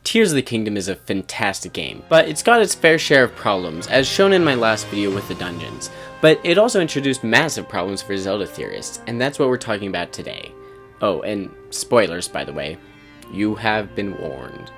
Tears of the Kingdom is a fantastic game, but it's got its fair share of problems, as shown in my last video with the dungeons. But it also introduced massive problems for Zelda theorists, and that's what we're talking about today. Oh, and spoilers, by the way. You have been warned.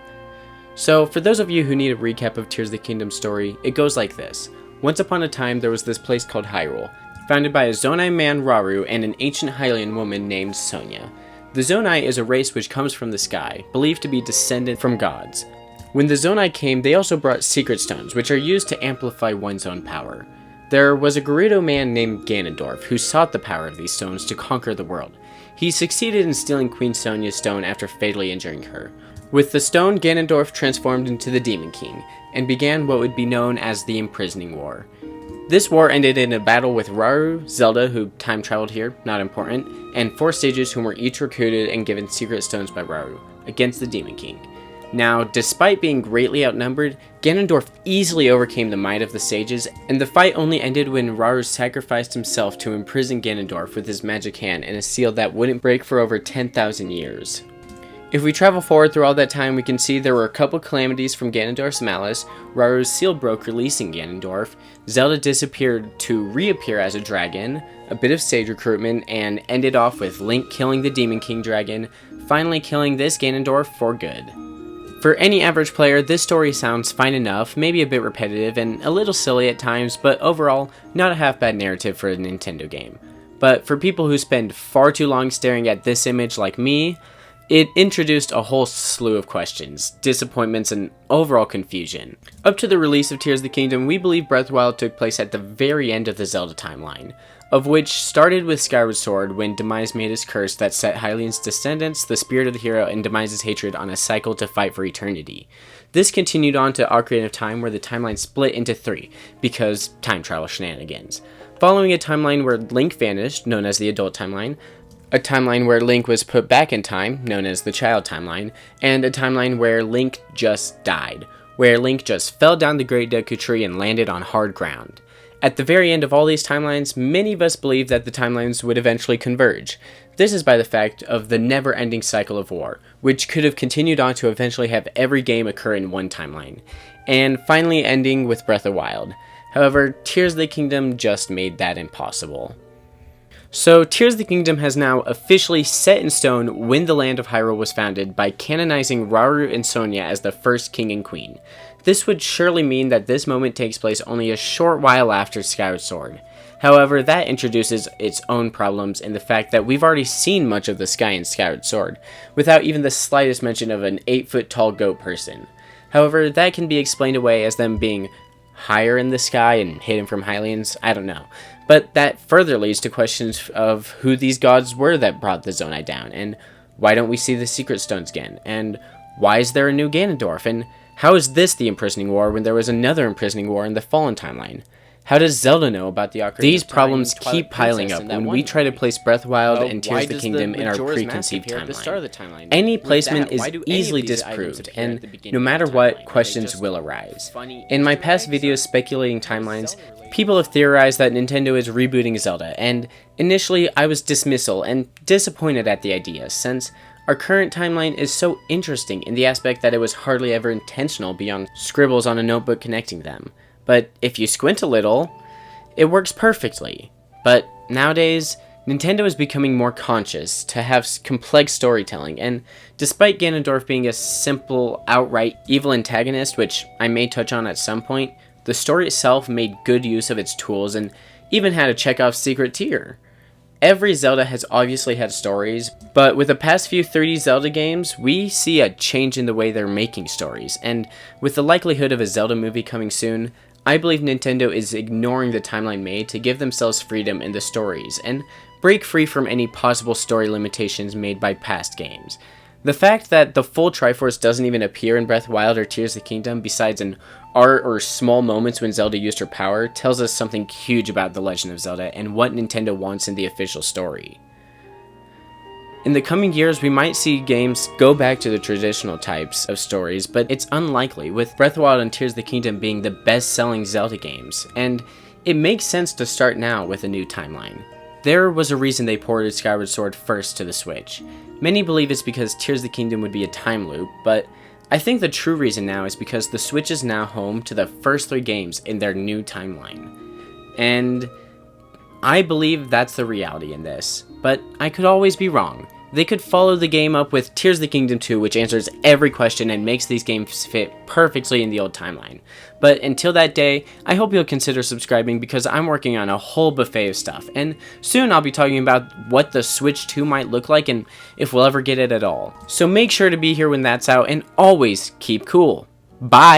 So, for those of you who need a recap of Tears of the Kingdom's story, it goes like this. Once upon a time, there was this place called Hyrule, founded by a Zonai man, Rauru, and an ancient Hylian woman named Sonia. The Zonai is a race which comes from the sky, believed to be descended from gods. When the Zonai came, they also brought secret stones, which are used to amplify one's own power. There was a Gerudo man named Ganondorf, who sought the power of these stones to conquer the world. He succeeded in stealing Queen Sonia's stone after fatally injuring her. With the stone, Ganondorf transformed into the Demon King, and began what would be known as the Imprisoning War. This war ended in a battle with Rauru, Zelda, who time traveled here, not important, and 4 sages whom were each recruited and given secret stones by Rauru, against the Demon King. Now, despite being greatly outnumbered, Ganondorf easily overcame the might of the sages, and the fight only ended when Rauru sacrificed himself to imprison Ganondorf with his magic hand in a seal that wouldn't break for over 10,000 years. If we travel forward through all that time, we can see there were a couple calamities from Ganondorf's malice. Rauru's seal broke, releasing Ganondorf. Zelda disappeared to reappear as a dragon, a bit of sage recruitment, and ended off with Link killing the Demon King dragon, finally killing this Ganondorf for good. For any average player, this story sounds fine enough, maybe a bit repetitive and a little silly at times, but overall, not a half-bad narrative for a Nintendo game. But for people who spend far too long staring at this image like me, it introduced a whole slew of questions, disappointments, and overall confusion. Up to the release of Tears of the Kingdom, we believe Breath of the Wild took place at the very end of the Zelda timeline, of which started with Skyward Sword when Demise made his curse that set Hylian's descendants, the spirit of the hero, and Demise's hatred on a cycle to fight for eternity. This continued on to Ocarina of Time, where the timeline split into 3, because time travel shenanigans. Following a timeline where Link vanished, known as the Adult Timeline, a timeline where Link was put back in time, known as the Child Timeline, and a timeline where Link just died, where Link just fell down the Great Deku Tree and landed on hard ground. At the very end of all these timelines, many of us believe that the timelines would eventually converge. This is by the fact of the never-ending cycle of war, which could have continued on to eventually have every game occur in one timeline, and finally ending with Breath of the Wild. However, Tears of the Kingdom just made that impossible. So, Tears of the Kingdom has now officially set in stone when the land of Hyrule was founded by canonizing Rauru and Sonia as the first king and queen. This would surely mean that this moment takes place only a short while after Skyward Sword. However, that introduces its own problems in the fact that we've already seen much of the sky in Skyward Sword, without even the slightest mention of an 8-foot-tall goat person. However, that can be explained away as them being higher in the sky and hidden from Hylians, I don't know. But that further leads to questions of who these gods were that brought the Zonai down, and why don't we see the Secret Stones again, and why is there a new Ganondorf, and how is this the Imprisoning War when there was another Imprisoning War in the Fallen timeline? How does Zelda know about the Ocarina of Time? These problems keep piling up when we try to place Breath of the Wild and Tears of the Kingdom in our preconceived timeline. Any placement is easily disproved, and no matter what, questions will arise. In my past videos speculating timelines, people have theorized that Nintendo is rebooting Zelda, and initially I was dismissal and disappointed at the idea, since our current timeline is so interesting in the aspect that it was hardly ever intentional beyond scribbles on a notebook connecting them. But if you squint a little, it works perfectly. But nowadays, Nintendo is becoming more conscious to have complex storytelling, and despite Ganondorf being a simple, outright evil antagonist, which I may touch on at some point, the story itself made good use of its tools and even had a Chekhov's secret tier. Every Zelda has obviously had stories, but with the past few 3D Zelda games, we see a change in the way they're making stories, and with the likelihood of a Zelda movie coming soon, I believe Nintendo is ignoring the timeline made to give themselves freedom in the stories, and break free from any possible story limitations made by past games. The fact that the full Triforce doesn't even appear in Breath of the Wild or Tears of the Kingdom besides in art or small moments when Zelda used her power tells us something huge about The Legend of Zelda and what Nintendo wants in the official story. In the coming years, we might see games go back to the traditional types of stories, but it's unlikely, with Breath of the Wild and Tears of the Kingdom being the best-selling Zelda games, and it makes sense to start now with a new timeline. There was a reason they ported Skyward Sword first to the Switch. Many believe it's because Tears of the Kingdom would be a time loop, but I think the true reason now is because the Switch is now home to the first 3 games in their new timeline. And I believe that's the reality in this, but I could always be wrong. They could follow the game up with Tears of the Kingdom 2, which answers every question and makes these games fit perfectly in the old timeline. But until that day, I hope you'll consider subscribing because I'm working on a whole buffet of stuff, and soon I'll be talking about what the Switch 2 might look like and if we'll ever get it at all. So make sure to be here when that's out, and always keep cool. Bye!